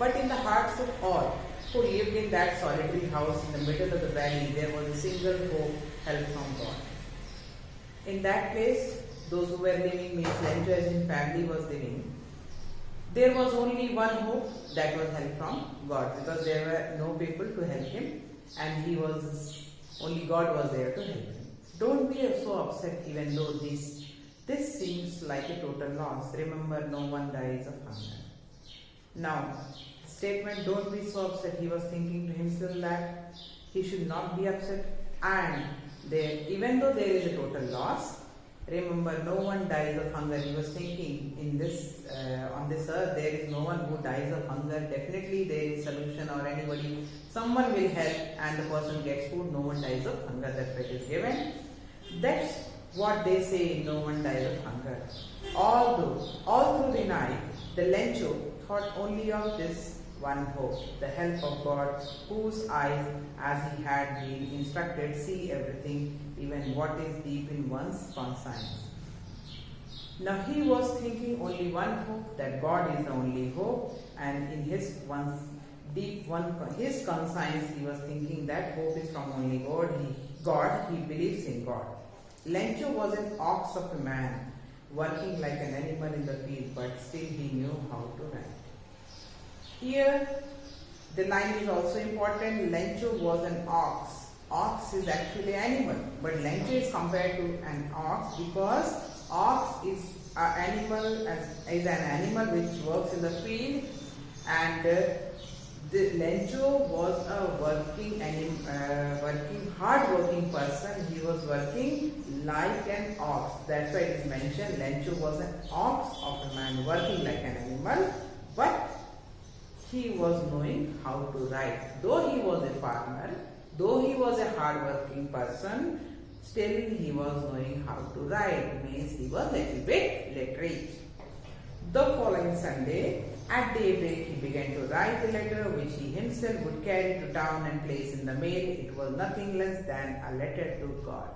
But in the hearts of all who lived in that solitary house in the middle of the valley, there was a single hope, help from God. In that place, those who were living, means Lencho as in family was living, there was only one hope, that was help from God, because there were no people to help him, and only God was there to help him. Don't be so upset even though this seems like a total loss. Remember, no one dies of hunger. Now, statement, don't be so upset. He was thinking to himself that he should not be upset, and even though there is a total loss, remember, no one dies of hunger. He was thinking, on this earth there is no one who dies of hunger. Definitely there is solution, or anybody, someone will help and the person gets food. No one dies of hunger. That's what is given. That's what they say, no one dies of hunger. Although all through the night, the Lencho thought only of this one hope, the help of God, whose eyes, as he had been instructed, see everything, even what is deep in one's conscience. Now he was thinking only one hope, that God is the only hope, and in his his conscience, he was thinking that hope is from only God. He believes in God. Lencho was an ox of a man, working like an animal in the field, but still he knew how to write. Here, the line is also important. Lencho was an ox. Ox is actually animal, but Lencho is compared to an ox because ox is an animal which works in the field, and the Lencho was a hard-working person. He was working like an ox. That's why it is mentioned. Lencho was an ox of a man, working like an animal, but he was knowing how to write. Though he was a farmer, though he was a hard-working person, still he was knowing how to write. Means he was a little bit literate. The following Sunday, at daybreak, he began to write a letter which he himself would carry to town and place in the mail. It was nothing less than a letter to God.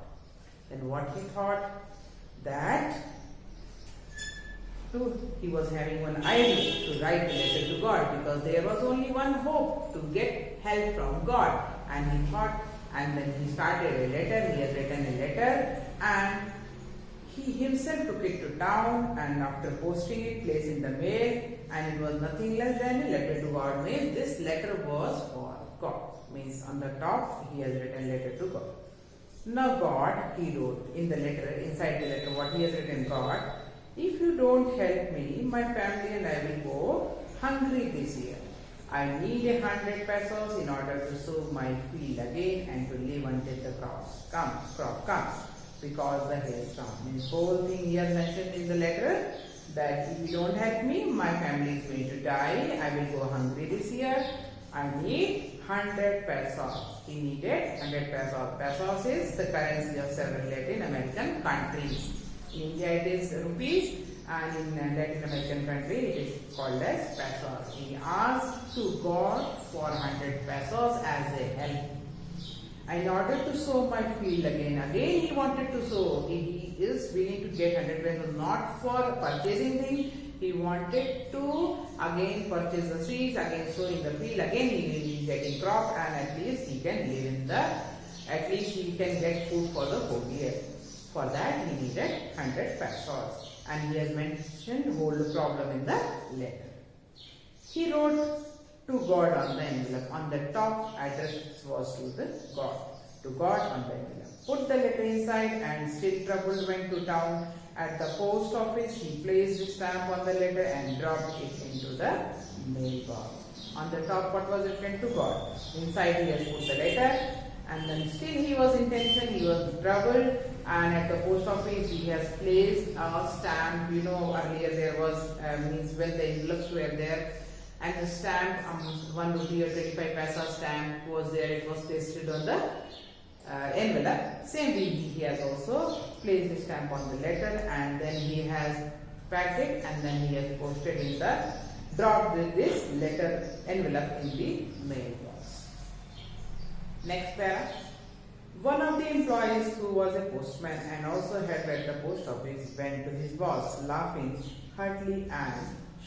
Then what he thought? That he was having one idea to write a letter to God, because there was only one hope, to get help from God. And he thought, and then he started a letter. He has written a letter, and he himself took it to town, and after posting it, placed in the mail, and it was nothing less than a letter to God. Means this letter was for God. Means on the top he has written letter to God. Now God, he wrote in the letter, inside the letter, what he has written: God, if you don't help me, my family and I will go hungry this year. I need 100 pesos in order to sow my field again and to live until the crop comes, because the hailstorm. Means whole thing he has mentioned in the letter, that if you don't help me, my family is going to die. I will go hungry this year. I need 100 pesos. He needed 100 pesos. Pesos is the currency of several Latin American countries. In India it is rupees, and in Latin American country it is called as pesos. He asked to God for 100 pesos as a help. In order to sow my field again he wanted to sow. He is willing to get 100 pesos, not for purchasing things. He wanted to again purchase the seeds, again sow in the field, again he will be getting crop, and at least he can live at least he can get food for the whole year. For that he needed 100 pesos, and he has mentioned whole problem in the letter. He wrote to God on the envelope. On the top address was to God on the envelope. Put the letter inside, and still troubled went to town. At the post office he placed the stamp on the letter and dropped it into the mailbox. On the top what was written: to God. Inside he has put the letter, and then still he was in tension, he was troubled, and at the post office he has placed a stamp. Earlier there was means when the envelopes were there, and the stamp, 1 rupee or 25 paisa stamp was there, it was pasted on the envelope. Same way he has also placed the stamp on the letter, and then he has packed it, and then he has posted dropped this letter envelope in the mailbox. Next para. One of the employees, who was a postman and also had at the post office, went to his boss, laughing heartily and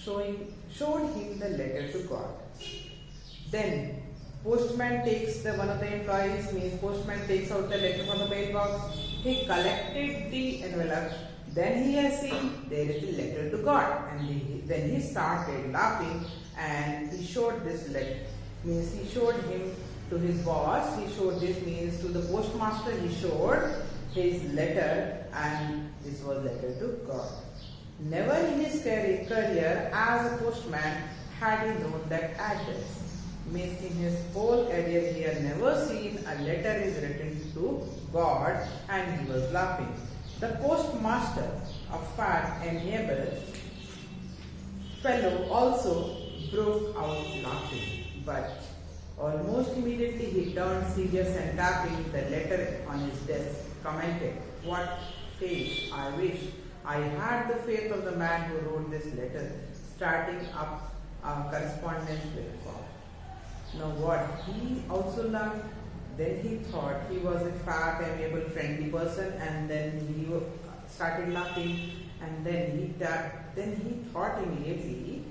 showed him the letter to God. Then postman takes one of the employees, means postman takes out the letter from the mailbox. He collected the envelope. Then he has seen there is a letter to God, and then he started laughing, and he showed this letter. Means he showed him to his boss. He showed this, means to the postmaster. He showed his letter, and this was letter to God. Never in his career as a postman had he known that address. Means in his whole career he had never seen a letter is written to God, and he was laughing. The postmaster, a fat and amiable fellow, also broke out laughing, but almost immediately he turned serious and tapping the letter on his desk, commented, "What faith! I wish I had the faith of the man who wrote this letter, starting up a correspondence with God." Now what? He also laughed. Then he thought he was a fat, amiable, friendly person, and then he started laughing, and then he tapped. Then he thought immediately,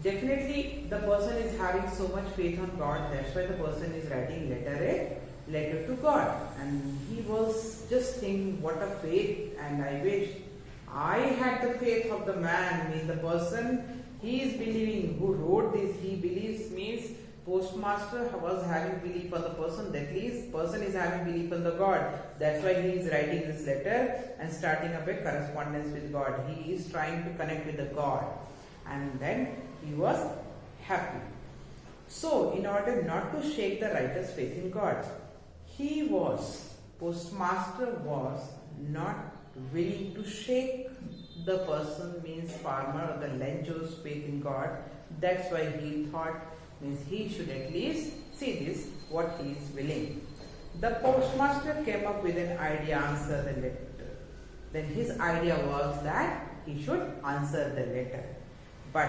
definitely the person is having so much faith on God, that's why the person is writing a letter to God. And he was just thinking, what a faith, and I wish I had the faith of the man, means the person he is believing who wrote this, he believes, means postmaster was having belief on the person, that means person is having belief on the God. That's why he is writing this letter and starting up a correspondence with God. He is trying to connect with the God, and then he was happy. So in order not to shake the writer's faith in God, postmaster was not willing to shake the person, means farmer or the lencho's faith in God. That's why he thought, means he should at least see this, what he is willing. The postmaster came up with an idea, answer the letter. Then his idea was that he should answer the letter. But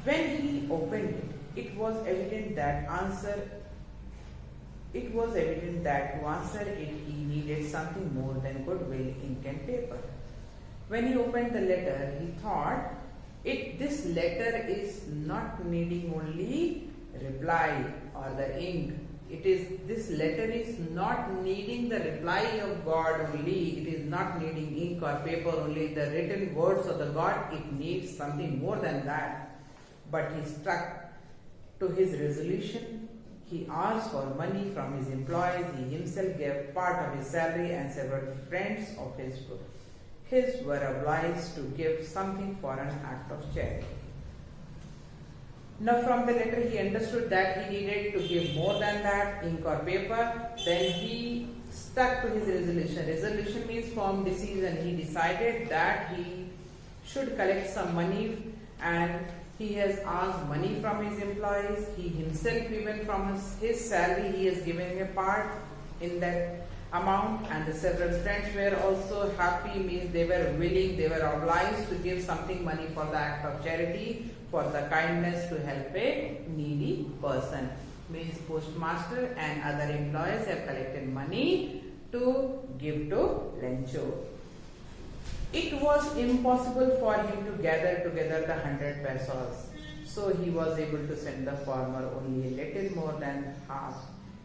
when he opened it, it was evident that to answer it he needed something more than goodwill, ink and paper. When he opened the letter, he thought, this letter is not needing only reply or the ink. This letter is not needing the reply of God only. It is not needing ink or paper only, the written words of the God. It needs something more than that. But he stuck to his resolution. He asked for money from his employees. He himself gave part of his salary, and several friends of his were obliged to give something for an act of charity. Now from the letter he understood that he needed to give more than that, ink or paper. Then he stuck to his resolution. Resolution means firm decision. He decided that he should collect some money, and he has asked money from his employees. He himself, even from his salary, he has given a part in that amount, and the several friends were also happy, means they were willing, they were obliged to give something money for the act of charity, for the kindness to help a needy person. Means postmaster and other employees have collected money to give to Lencho. It was impossible for him to gather together the 100 pesos, so he was able to send the farmer only a little more than half.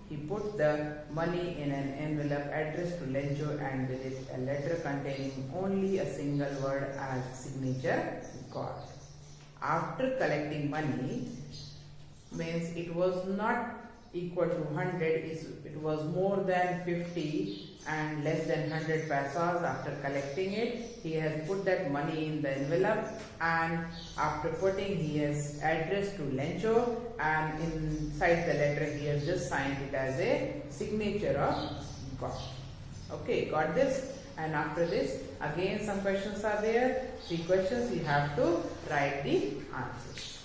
He put the money in an envelope addressed to Lencho, and with it a letter containing only a single word as signature, God. After collecting money, means it was not equal to 100, it was more than 50 and less than 100 pesos. After collecting it, he has put that money in the envelope, and after putting, he has addressed to Lencho, and inside the letter he has just signed it as a signature of God. Okay, got this? And after this, again some questions are there, 3 questions, you have to write the answers.